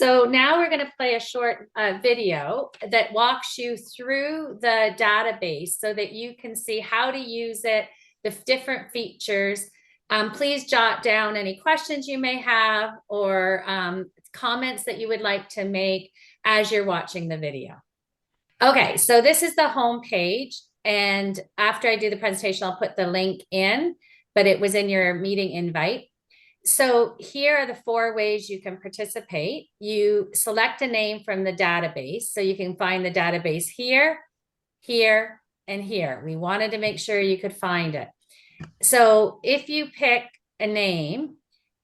So now we're going to play a short video that walks you through the database so that you can see how to use it, the different features. Please jot down any questions you may have or comments that you would like to make as you're watching the video. Okay, so this is the home page. And after I do the presentation, I'll put the link in, but it was in your meeting invite. So here are the 4 ways you can participate. You select a name from the database. So you can find the database here, here, and here. We wanted to make sure you could find it. So if you pick a name,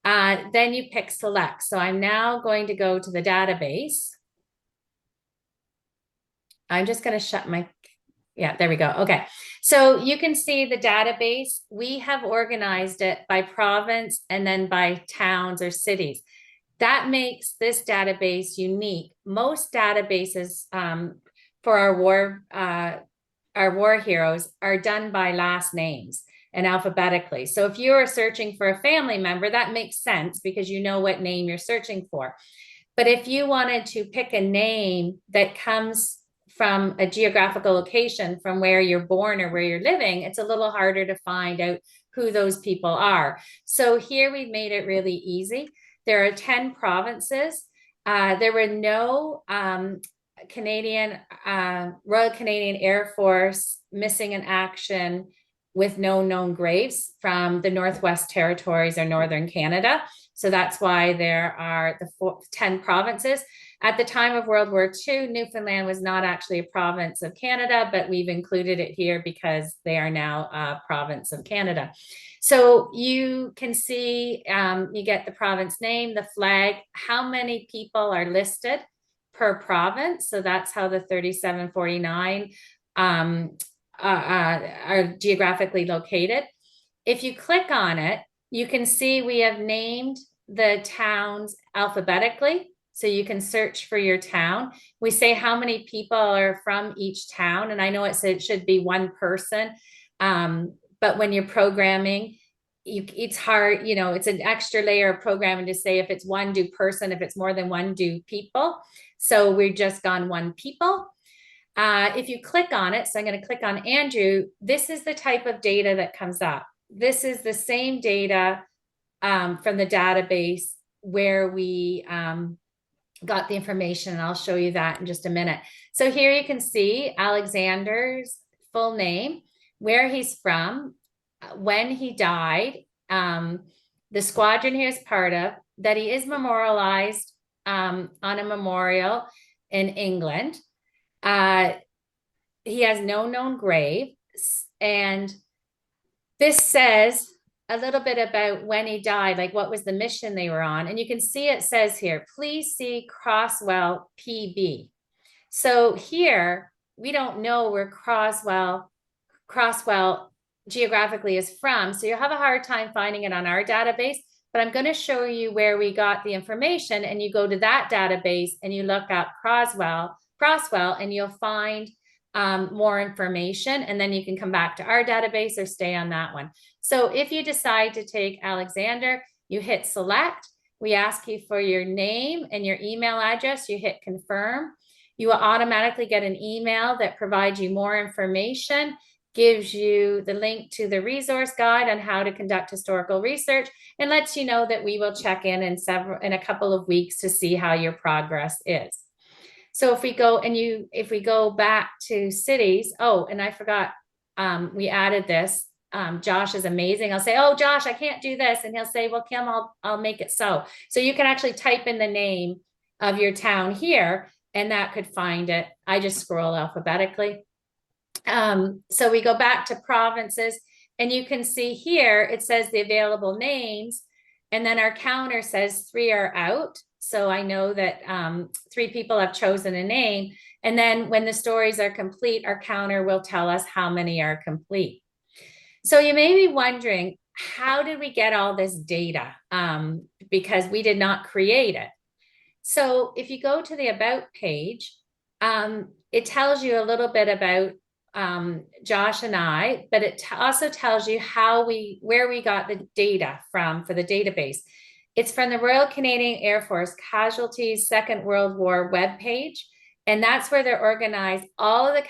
then you pick select. So I'm now going to go to the database. I'm just going to shut my, yeah, there we go. Okay. So you can see the database. We have organized it by province and then by towns or cities. That makes this database unique. Most databases for our war heroes are done by last names and alphabetically. So if you are searching for a family member, that makes sense because you know what name you're searching for. But if you wanted to pick a name that comes from a geographical location from where you're born or where you're living, it's a little harder to find out who those people are. So here we've made it really easy. There are 10 provinces. There were no Canadian, Royal Canadian Air Force missing in action with no known graves from the Northwest Territories or Northern Canada. So that's why there are the 10 provinces. At the time of World War II, Newfoundland was not actually a province of Canada, but we've included it here because they are now a province of Canada. So you can see, you get the province name, the flag, how many people are listed per province. So that's how the 3749 are geographically located. If you click on it, you can see we have named the towns alphabetically. So you can search for your town. We say how many people are from each town. And I know it should be one person. But when you're programming, it's hard, you know, it's an extra layer of programming to say if it's one, do person, if it's more than one, do people. So we've just gone one people. If you click on it, so I'm going to click on Andrew, this is the type of data that comes up. This is the same data from the database where we got the information, and I'll show you that in just a minute. So here you can see Alexander's full name, where he's from, when he died, the squadron he was part of, that he is memorialized on a memorial in England. He has no known grave, and this says a little bit about when he died, like what was the mission they were on. And you can see it says here, please see Croswell PB. So here, we don't know where Croswell geographically is from. So you'll have a hard time finding it on our database, but I'm going to show you where we got the information, and you go to that database and you look up Croswell, and you'll find more information, and then you can come back to our database or stay on that one. So if you decide to take Alexander, you hit select. We ask you for your name and your email address. You hit confirm. You will automatically get an email that provides you more information, gives you the link to the resource guide on how to conduct historical research, and lets you know that we will check in a couple of weeks to see how your progress is. So if we go back to cities, oh, and I forgot, we added this. Josh is amazing. I'll say, oh, Josh, I can't do this. And he'll say, well, Kim, I'll make it so. So you can actually type in the name of your town here, and that could find it. I just scroll alphabetically. So we go back to provinces, and you can see here, it says the available names, and then our counter says 3 are out. So I know that 3 people have chosen a name. And then when the stories are complete, our counter will tell us how many are complete. So you may be wondering, how did we get all this data? Because we did not create it. So if you go to the About page, it tells you a little bit about Josh and I, but it also tells you where we got the data from for the database. It's from the Royal Canadian Air Force Casualties Second World War webpage. And that's where they're organized. All of the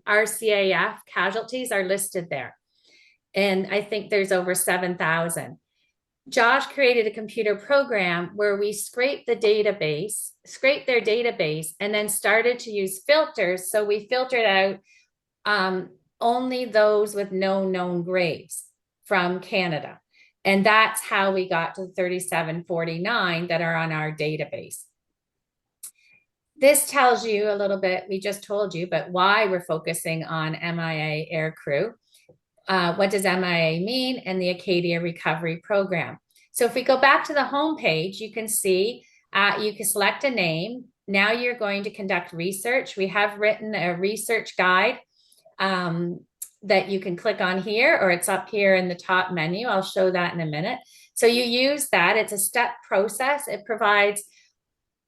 RCAF casualties are listed there. And I think there's over 7,000. Josh created a computer program where we scraped their database, and then started to use filters. So we filtered out only those with no known graves from Canada. And that's how we got to 3749 that are on our database. This tells you a little bit, we just told you, but why we're focusing on MIA air crew. What does MIA mean? And the Acadia Recovery Program. So if we go back to the home page, you can see, you can select a name. Now you're going to conduct research. We have written a research guide that you can click on here, or it's up here in the top menu. I'll show that in a minute. So you use that. It's a step process. It provides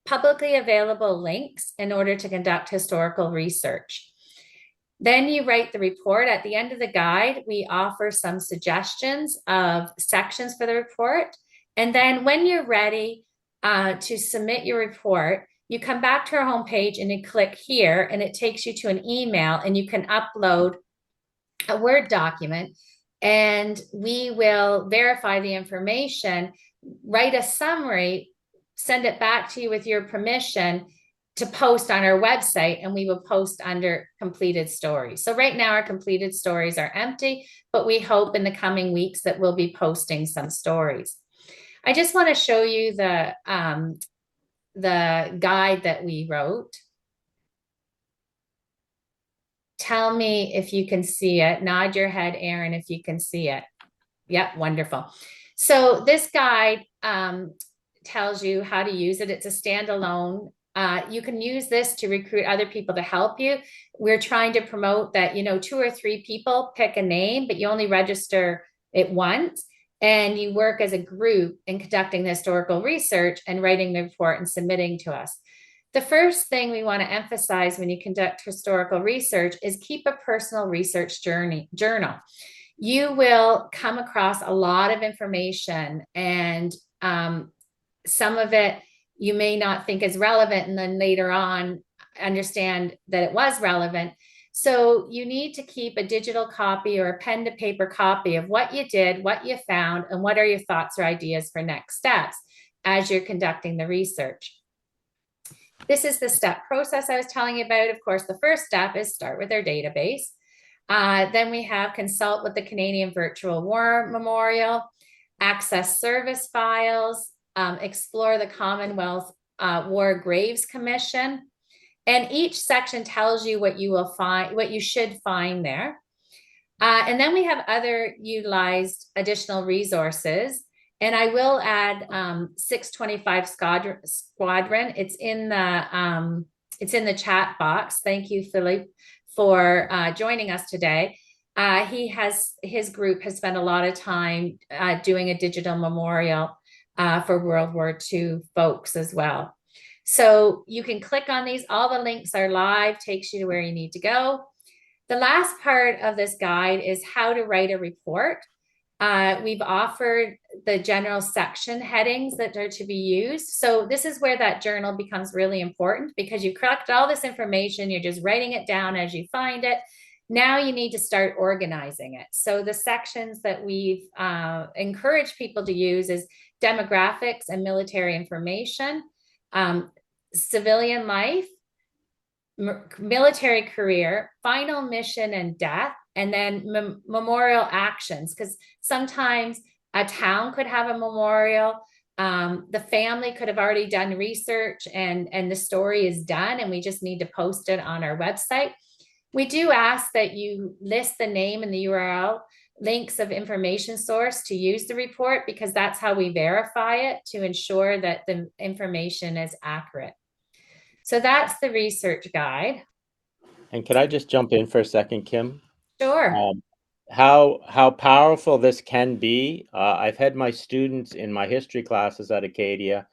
publicly available links in order to conduct historical research. Then you write the report. At the end of the guide, we offer some suggestions of sections for the report. And then when you're ready to submit your report, you come back to our homepage and you click here, and it takes you to an email, and you can upload a Word document, and we will verify the information, write a summary, send it back to you with your permission to post on our website, and we will post under completed stories. So right now our completed stories are empty, but we hope in the coming weeks that we'll be posting some stories. I just want to show you the guide that we wrote. Tell me if you can see it. Nod your head, Aaron, if you can see it. Yep, wonderful. So this guide tells you how to use it. It's a standalone. You can use this to recruit other people to help you. We're trying to promote that, 2 or 3 people pick a name, but you only register it once, and you work as a group in conducting the historical research and writing the report and submitting to us. The first thing we want to emphasize when you conduct historical research is keep a personal research journal. You will come across a lot of information, and some of it you may not think is relevant, and then later on understand that it was relevant. So you need to keep a digital copy or a pen to paper copy of what you did, what you found, and what are your thoughts or ideas for next steps as you're conducting the research. This is the step process I was telling you about. Of course, the first step is start with our database. Then we have consult with the Canadian Virtual War Memorial, access service files, explore the Commonwealth War Graves Commission. And each section tells you what you will find, what you should find there. And then we have other utilized additional resources. And I will add 625 Squadron. It's in the chat box. Thank you, Philippe, for joining us today. His group has spent a lot of time doing a digital memorial for World War II folks as well. So you can click on these. All the links are live, takes you to where you need to go. The last part of this guide is how to write a report. We've offered the general section headings that are to be used. So this is where that journal becomes really important, because you collect all this information, you're just writing it down as you find it. Now you need to start organizing it. So the sections that we've encouraged people to use is demographics and military information, civilian life, military career, final mission and death, and then memorial actions, because sometimes a town could have a memorial. The family could have already done research and the story is done, and we just need to post it on our website. We do ask that you list the name and the URL links of information source to use the report, because that's how we verify it to ensure that the information is accurate. So that's the research guide. And could I just jump in for a second, Kim? Sure. How powerful this can be. I've had my students in my history classes at Acadia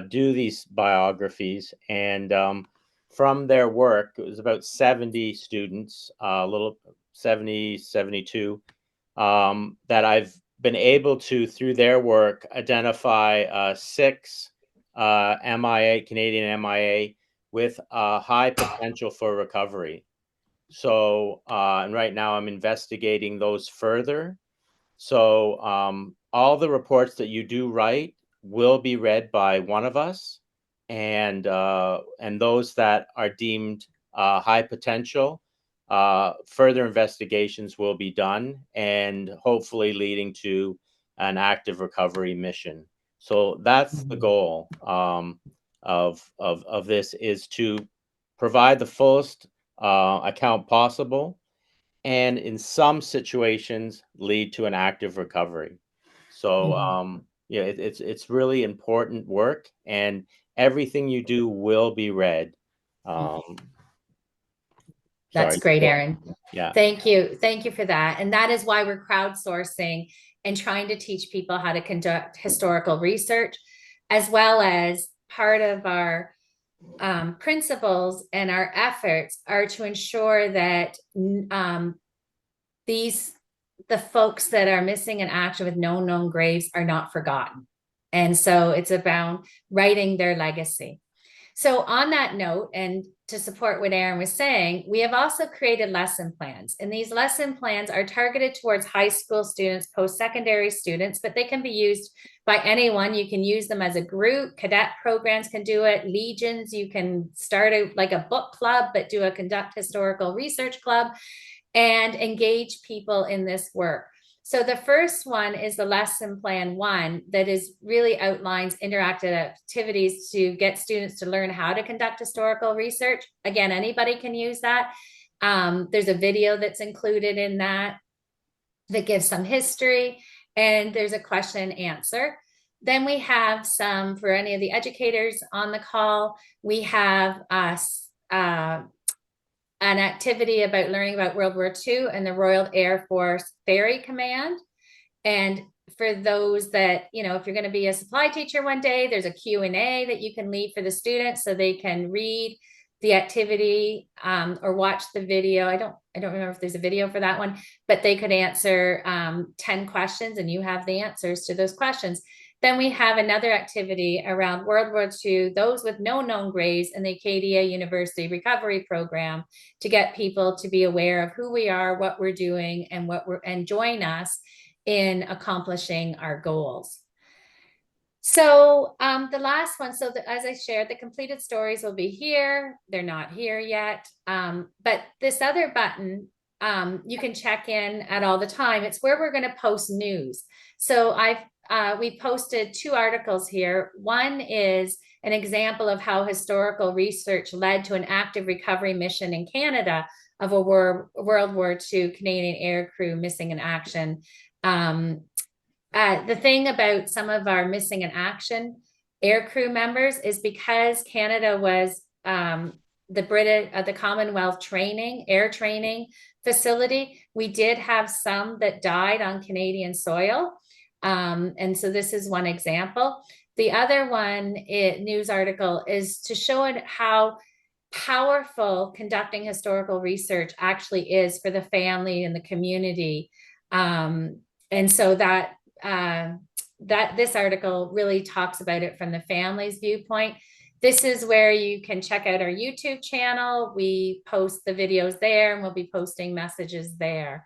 do these biographies, and from their work, it was about 70 students, a little 70, 72, that I've been able to, through their work, identify 6 MIA, Canadian MIA, with high potential for recovery. So, and right now I'm investigating those further. So, all the reports that you do write will be read by one of us, and those that are deemed high potential, further investigations will be done, and hopefully leading to an active recovery mission. So that's the goal of this, is to provide the fullest account possible, and in some situations lead to an active recovery. So yeah, it's really important work, and everything you do will be read. Um, That's sorry. great, Aaron. Yeah. Thank you. Thank you for that. And that is why we're crowdsourcing and trying to teach people how to conduct historical research, as well as part of our principles and our efforts are to ensure that the folks that are missing in action with no known graves are not forgotten. And so it's about writing their legacy. So on that note, and to support what Aaron was saying, we have also created lesson plans. And these lesson plans are targeted towards high school students, post-secondary students, but they can be used by anyone. You can use them as a group. Cadet programs can do it. Legions, you can start like a book club, but do a conduct historical research club and engage people in this work. So the first one is the lesson plan 1 that is really outlines interactive activities to get students to learn how to conduct historical research. Again, anybody can use that. There's a video that's included in that gives some history, and there's a question and answer. Then we have some, for any of the educators on the call, we have an activity about learning about World War II and the Royal Air Force Ferry Command. And for those that, if you're going to be a supply teacher one day, there's a Q&A that you can leave for the students so they can read the activity or watch the video. I don't remember if there's a video for that one, but they could answer 10 questions and you have the answers to those questions. Then we have another activity around World War II, those with no known graves, in the Acadia University Recovery Program, to get people to be aware of who we are, what we're doing, and join us in accomplishing our goals. So the last one, as I shared, the completed stories will be here. They're not here yet. But this other button, you can check in at all the time. It's where we're going to post news. So we posted 2 articles here. One is an example of how historical research led to an active recovery mission in Canada of a World War II Canadian air crew missing in action. The thing about some of our missing in action air crew members is because Canada was the Commonwealth air training facility, we did have some that died on Canadian soil. And so this is one example. The other one, news article, is to show it how powerful conducting historical research actually is for the family and the community. And so that this article really talks about it from the family's viewpoint. This is where you can check out our YouTube channel. We post the videos there, and we'll be posting messages there.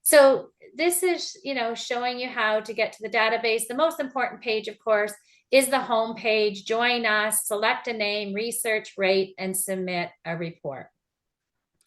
So this is, showing you how to get to the database. The most important page, of course, is the home page. Join us, select a name, research, rate, and submit a report.